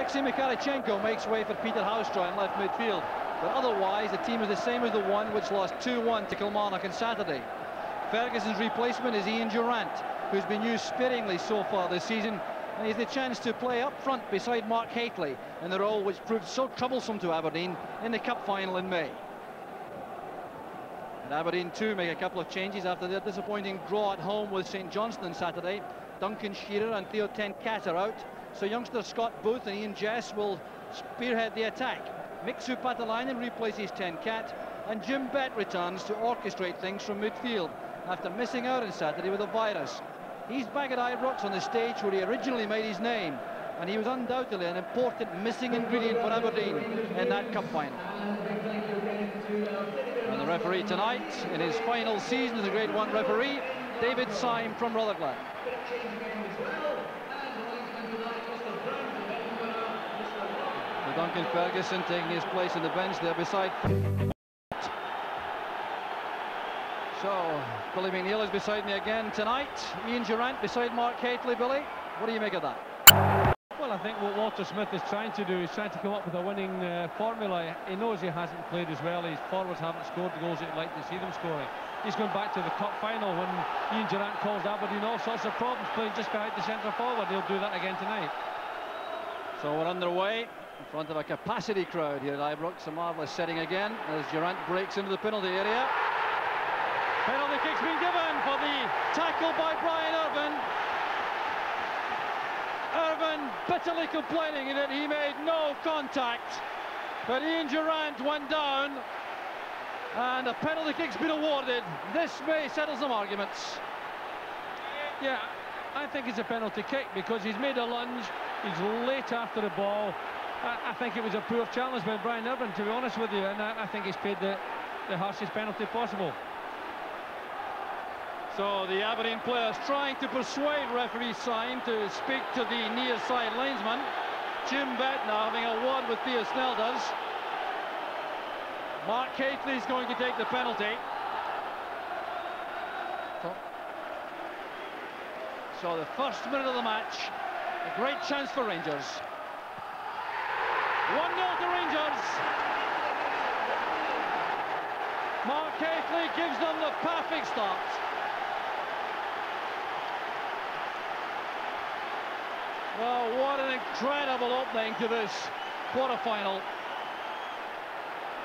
Alexei Mikhalichenko makes way for Peter Haustra in left midfield. But otherwise, the team is the same as the one which lost 2-1 to Kilmarnock on Saturday. Ferguson's replacement is Ian Durrant, who's been used sparingly so far this season, and he's the chance to play up front beside Mark Hateley in the role which proved so troublesome to Aberdeen in the cup final in May. And Aberdeen too make a couple of changes after their disappointing draw at home with St Johnstone on Saturday. Duncan Shearer and Theo Ten-Cat are out, so youngsters Scott Booth and Ian Jess will spearhead the attack. Mixu Patalainen replaces Ten-Cat, and Jim Bett returns to orchestrate things from midfield after missing out on Saturday with a virus. He's back at Ibrox on the stage where he originally made his name, and he was undoubtedly an important missing ingredient for Aberdeen in that cup final. And the referee tonight, in his final season as a Grade 1 referee, David Syme from Rutherglen. Duncan Ferguson taking his place on the bench there beside. So, Billy McNeil is beside me again tonight. Ian Durrant beside Mark Hateley. Billy, what do you make of that? Well, I think what Walter Smith is trying to do is trying to come up with a winning formula. He knows he hasn't played as well. His forwards haven't scored the goals that he'd like to see them scoring. He's going back to the cup final when Ian Durrant caused Aberdeen all sorts of problems playing just behind the centre forward. He'll do that again tonight. So we're underway in front of a capacity crowd here at Ibrox. A marvellous setting again as Durrant breaks into the penalty area. Penalty kick's been given for the tackle by Brian Irvin. Irvin bitterly complaining that he made no contact, but Ian Durrant went down and a penalty kick's been awarded. This may settle some arguments. Yeah, I think it's a penalty kick because he's made a lunge, he's late after the ball. I think it was a poor challenge by Brian Irvin, to be honest with you, and I think he's paid the harshest penalty possible. So the Aberdeen players trying to persuade referee Syme to speak to the near side linesman. Jim Bett now having a word with Theo Snelders. Mark Hateley is going to take the penalty. So the first minute of the match, a great chance for Rangers. 1-0 to Rangers. Mark Hateley gives them the perfect start. Well, what an incredible opening to this quarter-final.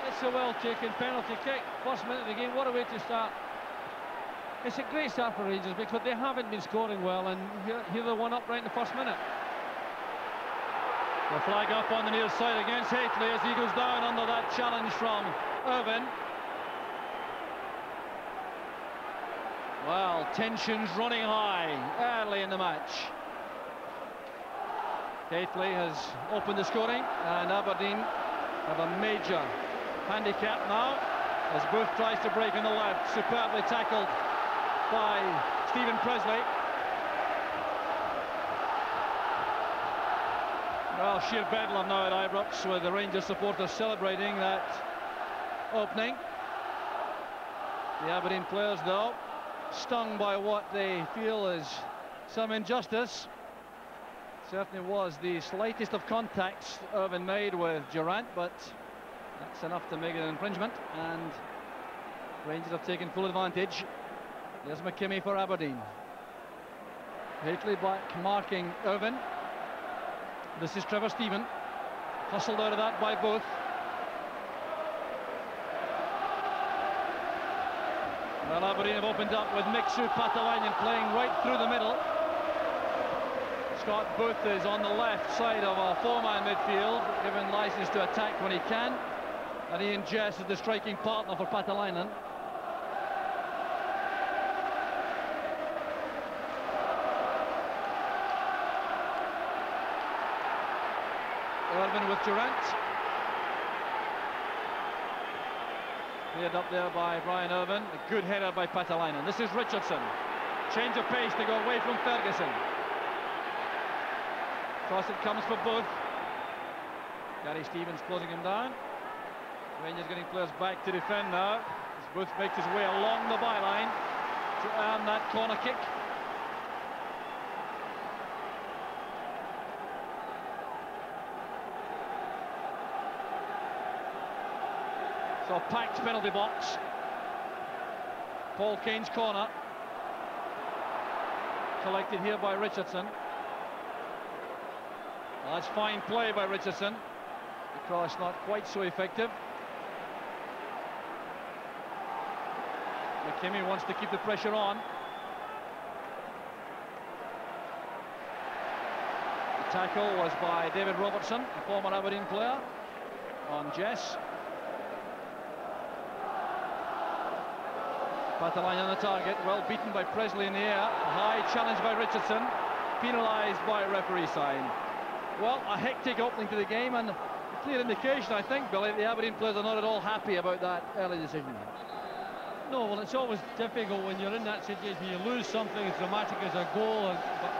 It's a well-taken penalty kick. First minute of the game, what a way to start. It's a great start for Rangers because they haven't been scoring well, and here they're one up right in the first minute. The flag up on the near side against Hateley as he goes down under that challenge from Irvin. Well, tensions running high early in the match. Hateley has opened the scoring, and Aberdeen have a major handicap now as Booth tries to break on the left. Superbly tackled by Stephen Presley. Well, sheer bedlam now at Ibrox with the Rangers supporters celebrating that opening. The Aberdeen players, though, stung by what they feel is some injustice. Certainly was the slightest of contacts Irvin made with Durrant, but that's enough to make it an infringement, and Rangers have taken full advantage. There's McKimmie for Aberdeen. Hateley back marking Irvin. This is Trevor Stephen, hustled out of that by Booth. Well, Aberdeen have opened up with Mixu Patalainen playing right through the middle. Scott Booth is on the left side of a four-man midfield, given license to attack when he can. And Ian Jess is the striking partner for Patalainen. Irvin with Durrant. Cleared up there by Brian Irvin. A good header by Patalainen. This is Richardson. Change of pace to go away from Ferguson. Cross it comes for Booth. Gary Stevens closing him down. Rangers getting players back to defend now as Booth makes his way along the byline to earn that corner kick. So packed penalty box. Paul Kane's corner. Collected here by Richardson. Well, that's fine play by Richardson. The cross not quite so effective. McKimmie wants to keep the pressure on. The tackle was by David Robertson, a former Aberdeen player, on Jess. Patterline on the target, well beaten by Presley in the air. A high challenge by Richardson, penalised by referee sign. Well, a hectic opening to the game, and a clear indication, I think, Billy, the Aberdeen players are not at all happy about that early decision. No, well, it's always difficult when you're in that situation. You lose something as dramatic as a goal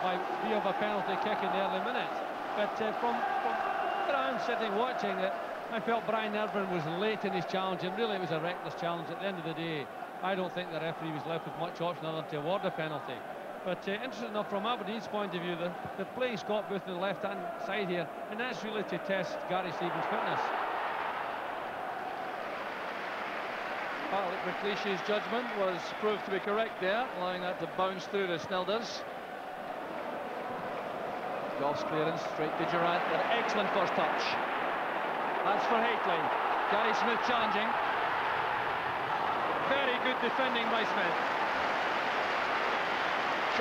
by view of a penalty kick in the early minutes. But from where I'm sitting watching it, I felt Brian Irvine was late in his challenge, and really it was a reckless challenge. At the end of the day, I don't think the referee was left with much option other than to award a penalty. But interesting enough, from Aberdeen's point of view, they're playing Scott Booth on the left-hand side here, and that's really to test Gary Stevens' fitness. Patrick McLeish's judgment was proved to be correct there, allowing that to bounce through the Snelders. Goff's clearance straight to Durant. An excellent first touch. That's for Haitley. Gary Smith challenging. Very good defending by Smith.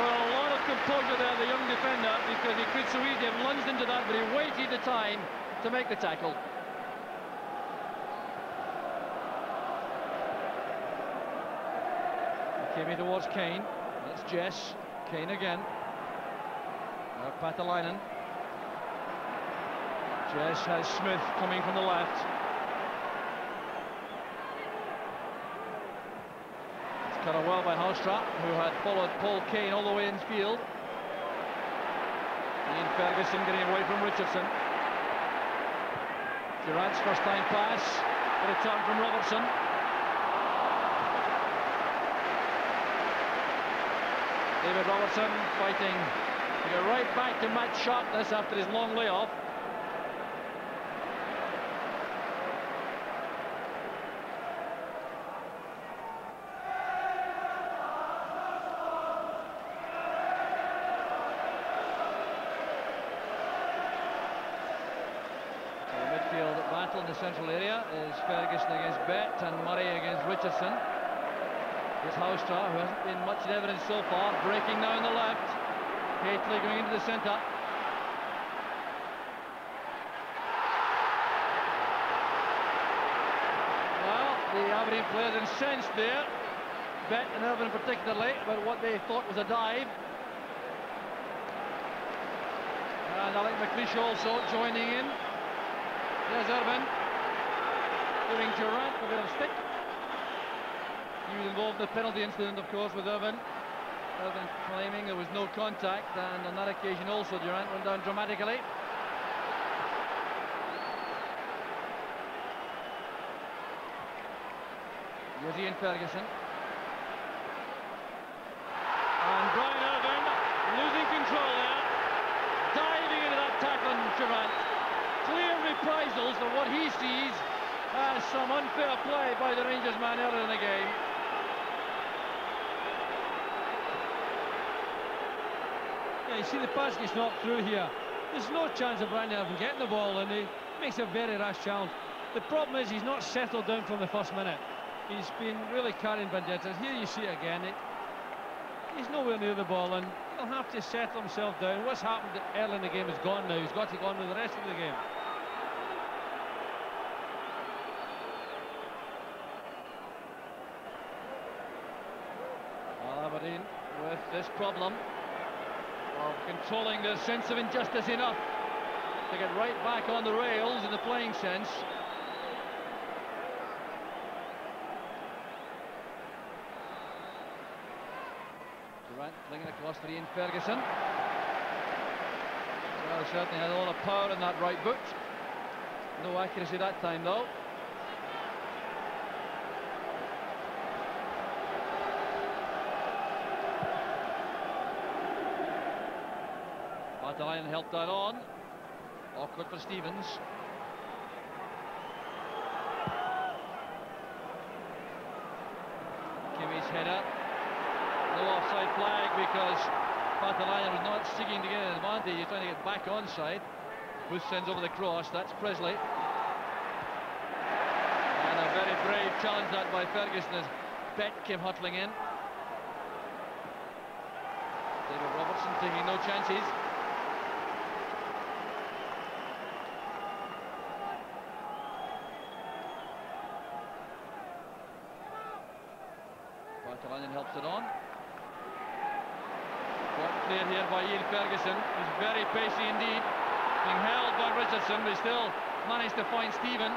Showed a lot of composure there, the young defender, because he could so easily have lunged into that, but he waited the time to make the tackle. Came in towards Kane. That's Jess. Kane again. Now Patalainen. Jess has Smith coming from the left. It's cut well by Hallstra, who had followed Paul Kane all the way in field. Ian Ferguson getting away from Richardson. Durant's first time pass. A return from Robertson. David Robertson fighting to go right back to match sharpness after his long layoff. So the midfield battle in the central area is Ferguson against Bett and Murray against Richardson. Here's Hallstra, who hasn't been much in evidence so far, breaking now on the left. Haitley going into the centre. Well, the Aberdeen players incensed there, Bett and Irvine particularly, about what they thought was a dive. And Alec McLeish also joining in. There's Irvine giving Durant a bit of stick. He was involved in the penalty incident, of course, with Irvine. Irvine claiming there was no contact, and on that occasion also Durant went down dramatically. Here's Ian Ferguson. And Brian Irvine losing control there, diving into that tackle on Durant. Clear reprisals for what he sees as some unfair play by the Rangers man earlier in the game. Yeah, you see the pass gets knocked through here. There's no chance of Brian Irvine getting the ball, and he makes a very rash challenge. The problem is he's not settled down from the first minute. He's been really carrying bandejas. Here you see it again. He's nowhere near the ball, and he'll have to settle himself down. What's happened early in the game is gone now. He's got to go on with the rest of the game. Well, Aberdeen with this problem of controlling their sense of injustice enough to get right back on the rails in the playing sense. Durant flinging across to Ian Ferguson. Well, certainly had a lot of power in that right boot. No accuracy that time, though. Patalainen helped that on. Awkward for Stevens. header. No offside flag because Paatelainen was not seeking to get an advantage. He's trying to get back onside. Booth sends over the cross. That's Presley. And a very brave challenge that by Ferguson as Beck came hurtling in. David Robertson taking no chances. Paatelainen helps it on. Got clear here by Ian Ferguson. He's very pacey indeed. Being held by Richardson, but he still managed to find Stephen.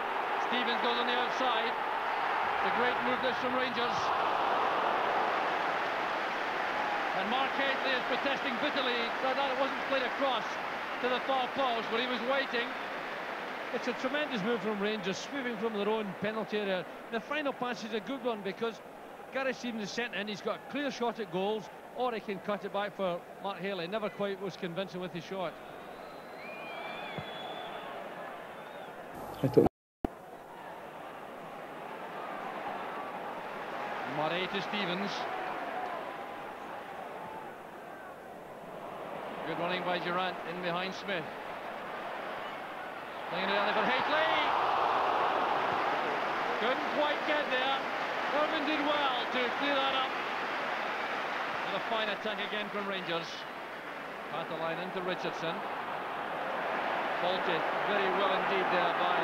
Stevens goes on the outside. It's a great move this from Rangers. And Mark Haitley is protesting bitterly that it wasn't played across to the far post, but he was waiting. It's a tremendous move from Rangers, sweeping from their own penalty area. The final pass is a good one because Gary Stevens is sent in. He's got a clear shot at goals, or he can cut it back for Mark Haitley. Never quite was convincing with his shot. Murray to Stevens. Good running by Durant in behind Smith. Playing it down for Haitley. Couldn't quite get there. Irvin did well to clear that up. And a fine attack again from Rangers. Paatelainen to Richardson. Faulted very well indeed there by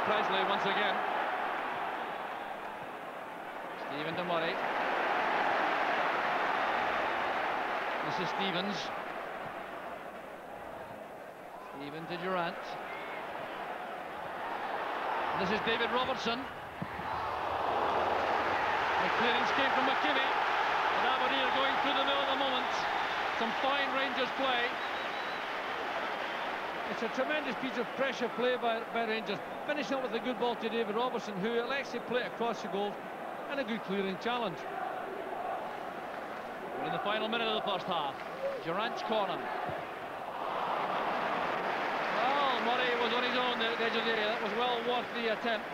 Presley once again. Stephen to Murray. This is Stevens. Stephen to Durant. This is David Robertson. The clearance came from McKinney. And Aberdeen are going through the middle at the moment. Some fine Rangers play. It's a tremendous piece of pressure play by Rangers. Finishing up with a good ball to David Robertson, who elects to play it across the goal, and a good clearing challenge. We're in the final minute of the first half. Durant's corner. Well, Murray was on his own at the edge of the area. That was well worth the attempt.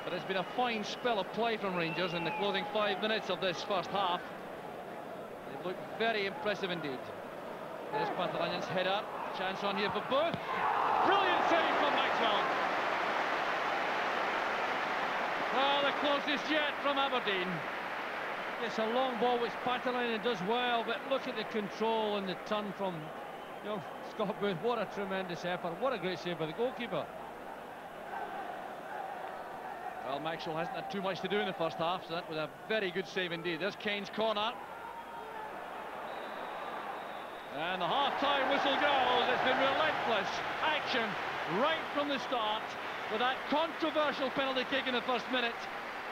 But it's been a fine spell of play from Rangers in the closing 5 minutes of this first half. They've looked very impressive indeed. There's Paatelainen's header. Chance on here for Booth. Brilliant save from Maxwell. Well, the closest yet from Aberdeen. It's a long ball which Paatelainen does well, but look at the control and the turn from young Scott Booth. What a tremendous effort. What a great save by the goalkeeper. Well, Maxwell hasn't had too much to do in the first half, so that was a very good save indeed. There's Kane's corner. And the half-time whistle goes. It's been relentless action right from the start, with that controversial penalty kick in the first minute,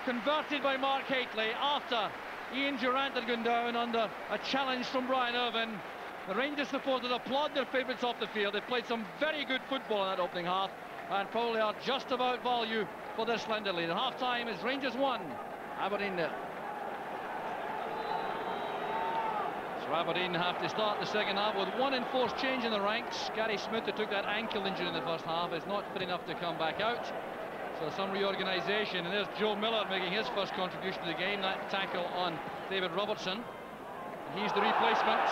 converted by Mark Haitley after Ian Durant had gone down under a challenge from Brian Irvin. The Rangers supporters applaud their favourites off the field. They played some very good football in that opening half and probably are just about value for their slender lead. At half-time is Rangers 1, Aberdeen 0. So Aberdeen have to start the second half with one enforced change in the ranks. Gary Smith, who took that ankle injury in the first half, is not fit enough to come back out. So some reorganisation, and there's Joe Miller making his first contribution to the game. That tackle on David Robertson. And he's the replacement.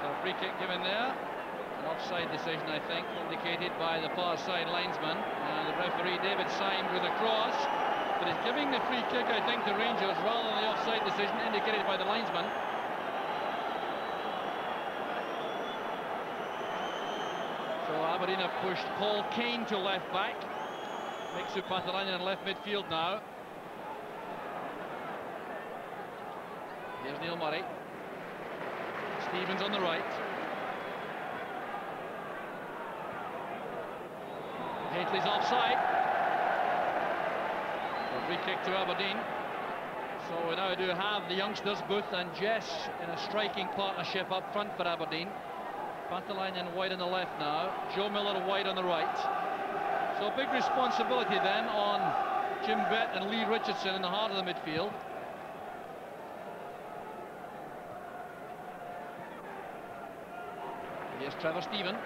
So a free kick given there. An offside decision, I think, indicated by the far side linesman. And the referee, David, signed with a cross. But he's giving the free kick, I think, to Rangers rather than the offside decision indicated by the linesman. So Aberdeen have pushed Paul Kane to left back. Makes Paatelainen in left midfield now. Here's Neil Murray. Stevens on the right. Haitley's offside. A free kick to Aberdeen. So we now do have the youngsters, Booth and Jess, in a striking partnership up front for Aberdeen. Paatelainen wide on the left now, Joe Miller wide on the right. So a big responsibility then on Jim Bett and Lee Richardson in the heart of the midfield. Here's Trevor Stephen.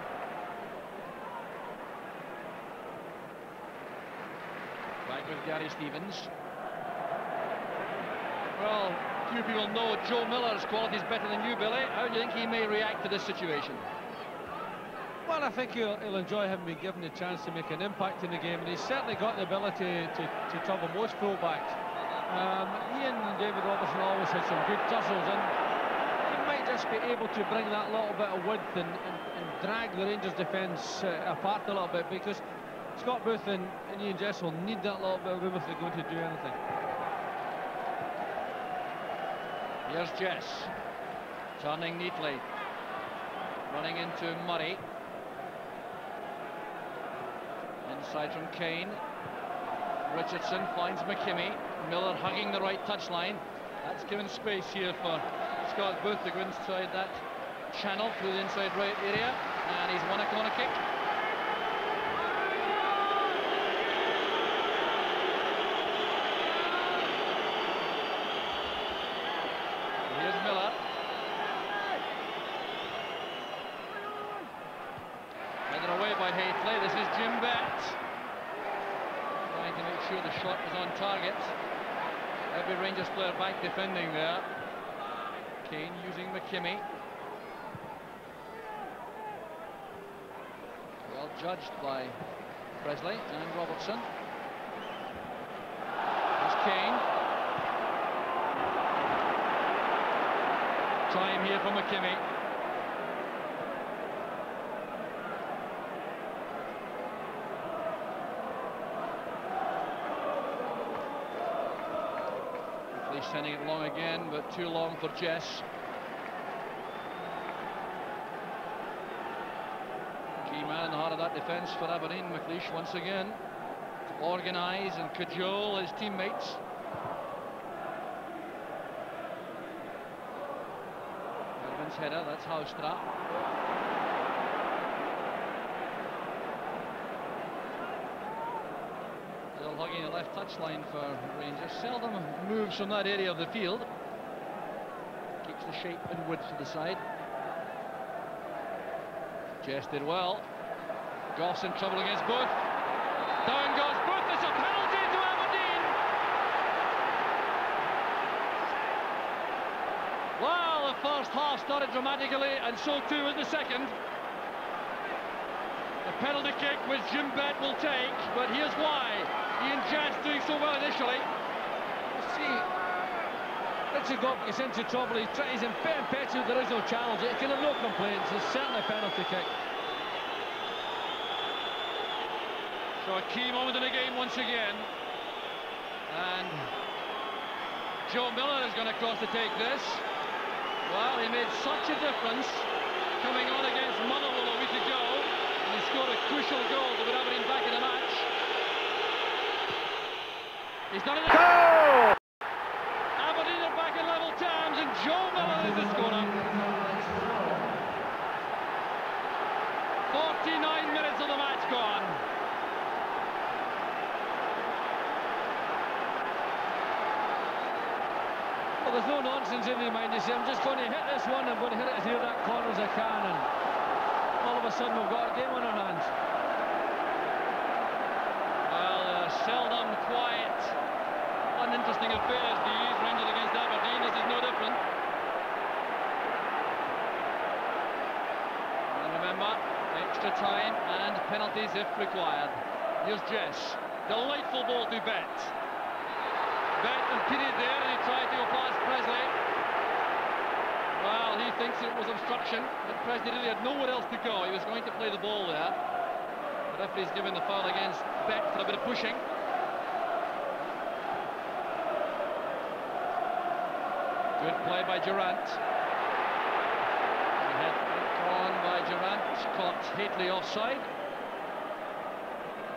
Back with Gary Stevens. Well, few people know Joe Miller's quality is better than you, Billy. How do you think he may react to this situation? Well, I think he'll enjoy having been given the chance to make an impact in the game, and he's certainly got the ability to trouble most fullbacks. He and David Robertson always had some good tussles, and he might just be able to bring that little bit of width and drag the Rangers defence apart a little bit, because Scott Booth and Ian Jess will need that little bit of room if they're going to do anything. Here's Jess, turning neatly, running into Murray. Inside from Kane. Richardson finds McKimmie. Miller hugging the right touchline. That's given space here for Scott Booth to go inside that channel through the inside right area, and he's won a corner kick. Here's Miller. Headed away by Haitley. This is Jim Bett, trying to make sure the shot was on target. Every Rangers player back defending there. Kane using McKimmie. Well judged by Presley and Robertson. There's Kane. Time here for McKimmie. He's sending it long again, but too long for Jess. Key man in the heart of that defence for Aberdeen, McLeish, once again, to organise and cajole his teammates. Irvin's header, that's Houstrap. Hugging the left touchline for Rangers. Seldom moves from that area of the field. Keeps the shape and width to the side. Jess did well. Goff's in trouble against Booth. Down goes Booth. It's a penalty to Aberdeen. Well, the first half started dramatically, and so too was the second. The penalty kick which Jim Bett will take, but here's why. Ian Jess doing so well initially. See, Richard Goff gets into trouble. He's impetuous. There is no challenge. He can have no complaints. It's certainly a penalty kick. So a key moment in the game once again. And Joe Miller is going to cross to take this. Well, he made such a difference coming on against Motherwell a week ago. And he scored a crucial goal to put Aberdeen back in the match. He's done it. Goal! Aberdeen are back in level terms, and Joe Miller is the scorer. 49 minutes of the match gone. Well, there's no nonsense in your mind. You say, I'm just going to hit this one, I'm going to hit it as near that corner as I can, and all of a sudden we've got a game on our hands. Well, seldom quiet, uninteresting affairs these Rangers against Aberdeen. This is no different. And remember, extra time and penalties if required. Here's Jess. Delightful ball to Bett. Bett impeded there, and he tried to go past Presley. Well, he thinks it was obstruction, but Presley really had nowhere else to go. He was going to play the ball there. The referee's given the foul against Bett for a bit of pushing. Good play by Durant. Head on by Durant, caught Haitley offside.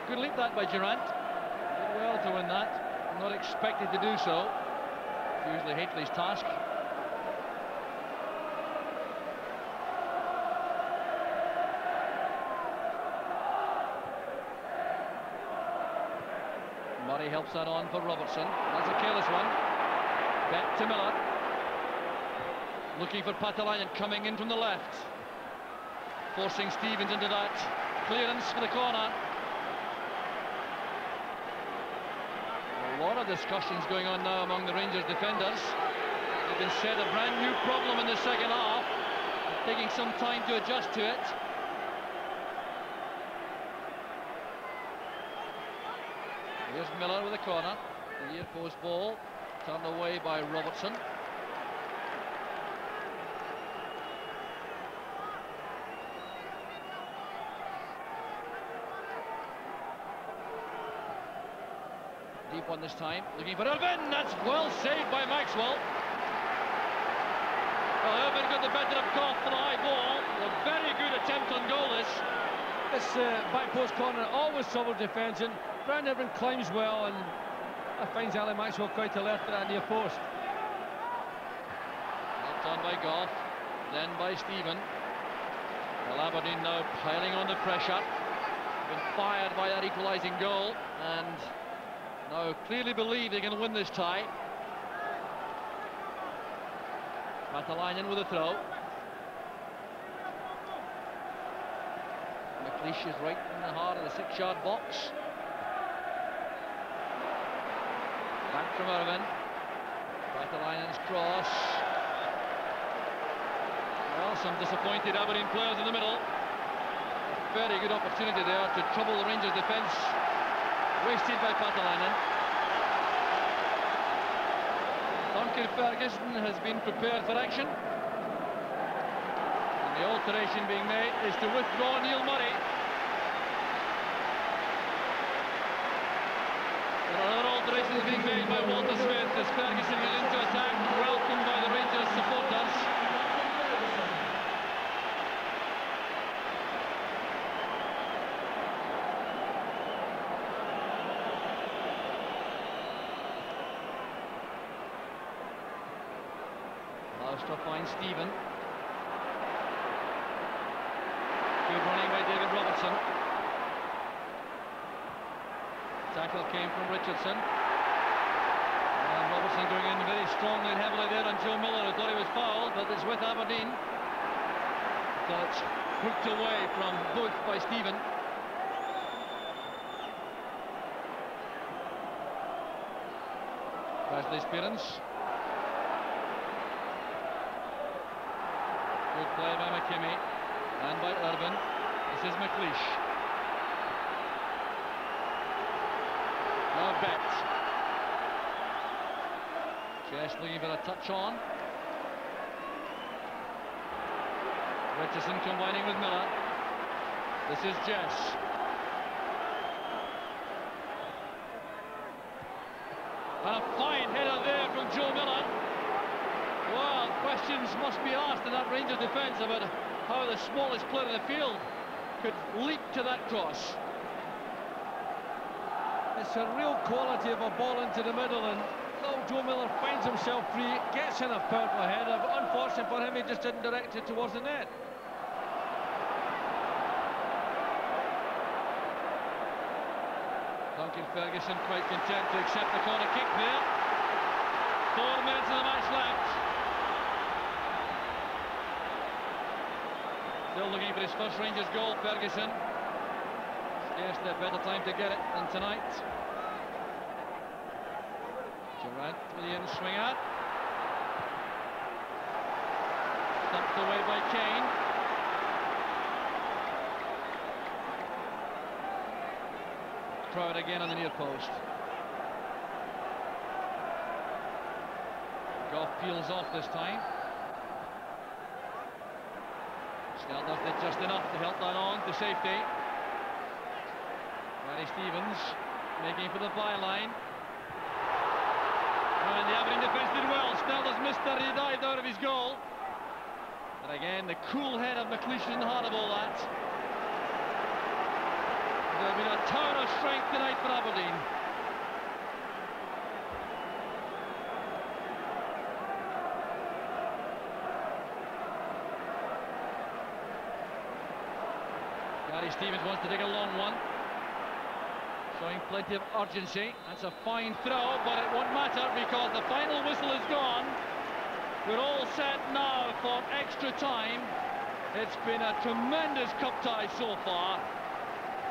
Good leap that by Durant. Did well to win that. Not expected to do so. Usually Haitley's task. Murray helps that on for Robertson. That's a careless one. Back to Miller. Looking for Patalainen coming in from the left. Forcing Stevens into that clearance for the corner. A lot of discussions going on now among the Rangers defenders. They've been said a brand new problem in the second half, taking some time to adjust to it. Here's Miller with a corner. The near post ball turned away by Robertson. Deep one this time, looking for Irvin. That's well saved by Maxwell. Well, Irvin got the better of Goff for the high ball. A very good attempt on goal This back post corner always trouble defence, and Brian Irvin climbs well and finds Ali Maxwell quite alert at that near post. Knocked on by Goff, then by Stephen. Well, Aberdeen now piling on the pressure. Been fired by that equalising goal, and now clearly believe they can win this tie. Matalainen with a throw. McLeish is right in the heart of the 6-yard box. Back from Irvin. Matalainen's cross. Well, some disappointed Aberdeen players in the middle. A very good opportunity there to trouble the Rangers defence. Wasted by Matalainen. Duncan Ferguson has been prepared for action. And the alteration being made is to withdraw Neil Murray. There are other alterations being made by Walter Smith as Ferguson gets into attack, welcomed by the Rangers supporters. To find Stephen. Good running by David Robertson. Tackle came from Richardson. And Robertson going in very strongly and heavily there on Joe Miller, who thought he was fouled, but it's with Aberdeen. So it's hooked away from Booth by Stephen. Presley's appearance. Good play by McKimmie and by Irvin. This is McLeish. Now Beck. Jess looking for a touch on. Richardson combining with Miller. This is Jess. And a fine header there from Joe Miller. Well, questions must be asked in that Rangers defence about how the smallest player in the field could leap to that cross. It's a real quality of a ball into the middle, and Joe Miller finds himself free, gets in a powerful header, but unfortunate for him, he just didn't direct it towards the net. Duncan Ferguson quite content to accept the corner kick there. 4 minutes of the match left. Still looking for his first Rangers goal, Ferguson. Scarcely a better time to get it than tonight. Durant with the in-swing out. Stumped away by Kane. Crowd again on the near post. Goff peels off this time. Snell did just enough to help that on to safety. Gary Stevens making for the byline. And the Aberdeen defence did well. Snell has missed that, he dived out of his goal. And again, the cool head of McLeish in the heart of all that. There's been a tower of strength tonight for Aberdeen. Gary Stevens wants to take a long one, showing plenty of urgency. That's a fine throw, but it won't matter because the final whistle is gone. We're all set now for extra time. It's been a tremendous cup tie so far.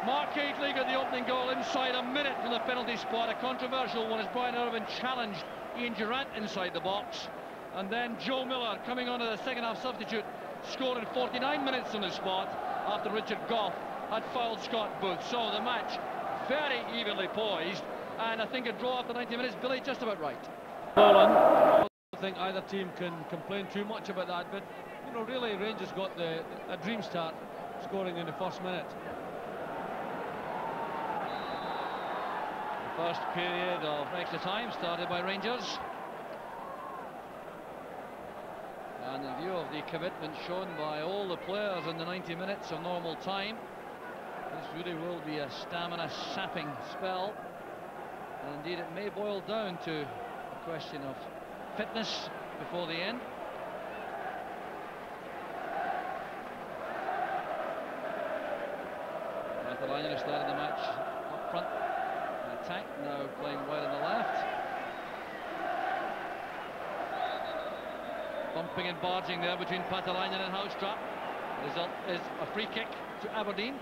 Mark Haitley got the opening goal inside a minute from the penalty spot. A controversial one as Brian Irvine challenged Ian Durrant inside the box. And then Joe Miller, coming on as a second half substitute, scored in 49 minutes on the spot after Richard Gough had fouled Scott Booth. So the match very evenly poised, and I think a draw after 90 minutes, Billy, just about right. I don't think either team can complain too much about that, but you know, really Rangers got a dream start, scoring in the first minute. The first period of extra time started by Rangers, and in view of the commitment shown by all the players in the 90 minutes of normal time, this really will be a stamina sapping spell, and indeed it may boil down to a question of fitness before the end. Pathalainen who started the match up front in attack, now playing wide on the left. Bumping and barging there between Pathalainen and Housetrap. The result is a free kick to Aberdeen.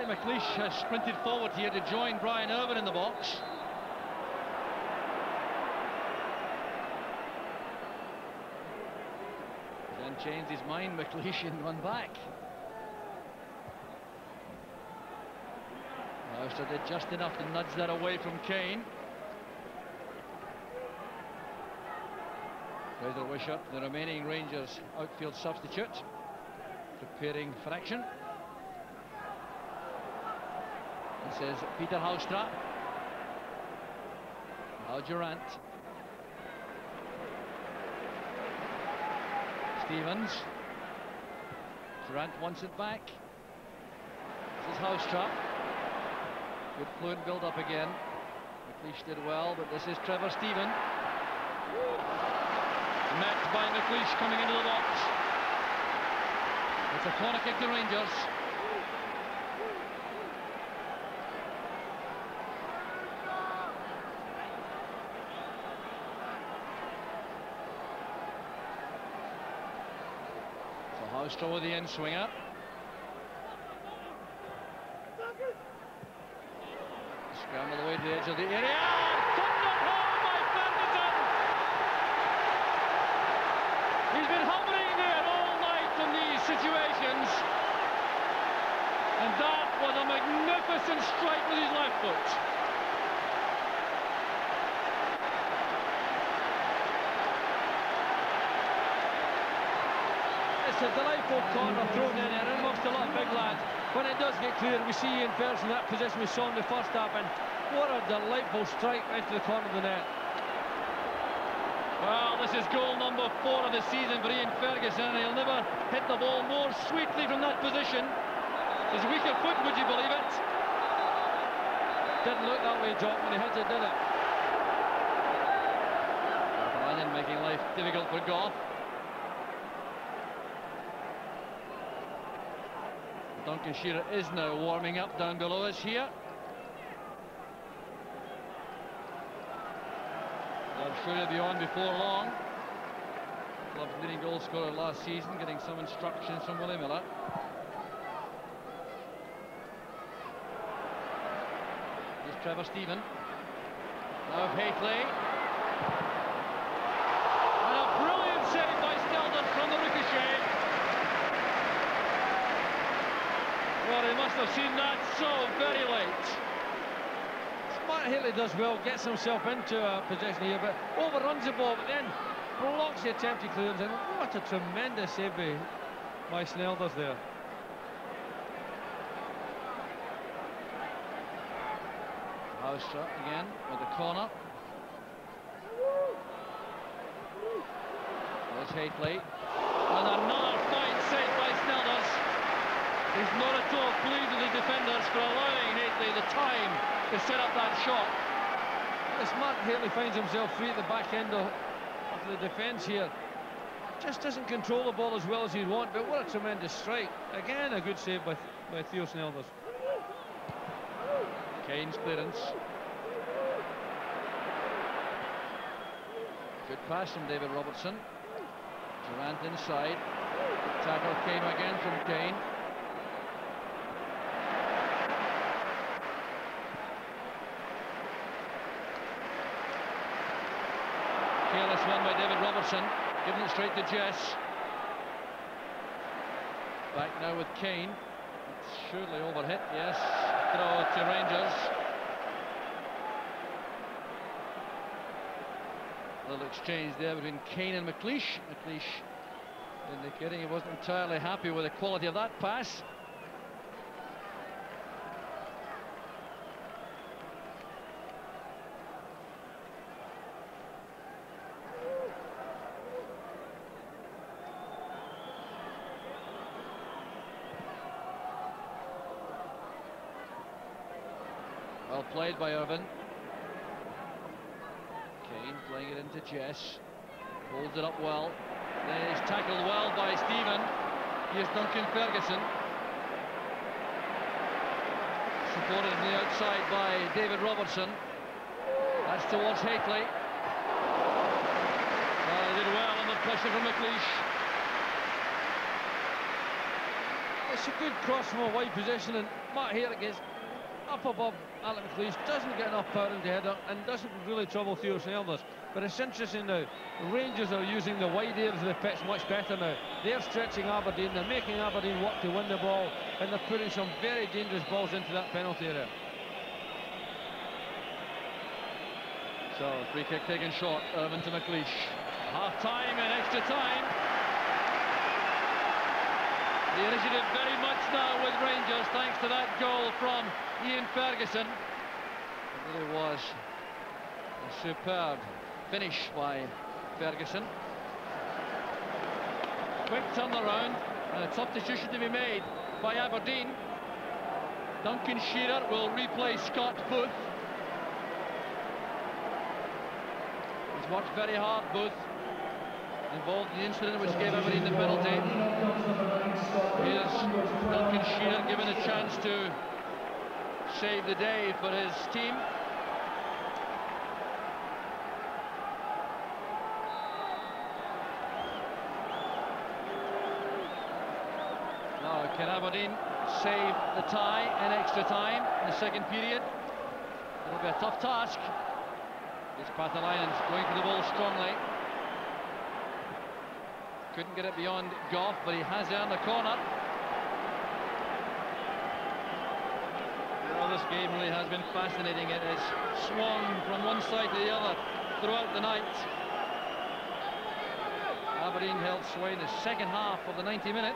McLeish has sprinted forward here to join Brian Irvine in the box. Then changed his mind, McLeish, and run back. Auster did just enough to nudge that away from Kane. Fraser Wishart, the remaining Rangers outfield substitute, preparing for action. This is Peter Housetrap. Now Durrant. Stevens. Durrant wants it back. This is Housetrap. Good fluent build up again. McLeish did well, but this is Trevor Steven. Met by McLeish coming into the box. It's a corner kick to Rangers. Houstra with the in-swinger. Scramble away to the edge of the area. Thundered home by Ferguson. He's been hovering there all night in these situations. And that was a magnificent strike with his left foot. It's a delightful corner thrown in there, and amongst a lot of big lads. When it does get clear, we see Ian Ferguson in that position we saw in the first half, and what a delightful strike right to the corner of the net. Well, this is goal number 4 of the season for Ian Ferguson, and he'll never hit the ball more sweetly from that position. His weaker foot, would you believe it? Didn't look that way, Jock, when he hit it, did it? Pathalainen making life difficult for Gough. Duncan Shearer is now warming up down below us here. I'm sure he'll be on before long. Club's leading goal scorer last season, getting some instructions from Willie Miller. Here's Trevor Steven. Now Haitley. And a brilliant save by Stelden from the ricochet. Well, he must have seen that so very late. Mark Haitley does well, gets himself into a position here, but overruns the ball, but then blocks the attempted clearance, and what a tremendous save by Snelders there. Housetrap again with the corner. There's Haitley. And another fine save by Snelders. He's not at all pleased with the defenders for allowing Haitley the time to set up that shot. As Mark Haitley finds himself free at the back end of the defence here. Just doesn't control the ball as well as he'd want, but what a tremendous strike. Again, a good save by Theo Snelders. Kane's clearance. Good pass from David Robertson. Durant inside. Tackle came again from Kane. Careless one by David Robertson, giving it straight to Jess. Back now with Kane. It's surely overhit, yes. Throw to Rangers. Little exchange there between Kane and McLeish. McLeish indicating he wasn't entirely happy with the quality of that pass. Well played by Irvin. Kane playing it into Jess. Holds it up well. Then he's tackled well by Stephen. Here's Duncan Ferguson. Supported on the outside by David Robertson. That's towards Hateley. Did well under pressure from McLeish. It's a good cross from a wide position, and Matt Herrick gets up above Alec McLeish, doesn't get enough power into header and doesn't really trouble Theo Snelders. But it's interesting now, Rangers are using the wide areas of the pitch much better now. They're stretching Aberdeen, they're making Aberdeen work to win the ball, and they're putting some very dangerous balls into that penalty area. So, free kick taken short, Irvin to McLeish. Half-time and extra time. The initiative very much now with Rangers, thanks to that goal from Ian Ferguson. It really was a superb finish by Ferguson. Quick turnaround and a substitution to be made by Aberdeen. Duncan Shearer will replace Scott Booth. He's worked very hard, Booth, involved in the incident which gave Aberdeen the penalty. Here's Duncan Shearer given a chance to save the day for his team. Now, can Aberdeen save the tie in extra time in the second period? It'll be a tough task. It's Pathalainen's going for the ball strongly. Couldn't get it beyond Goff, but he has earned a corner. Well, this game really has been fascinating. It has swung from one side to the other throughout the night. Aberdeen held sway in the second half of the 90 minutes.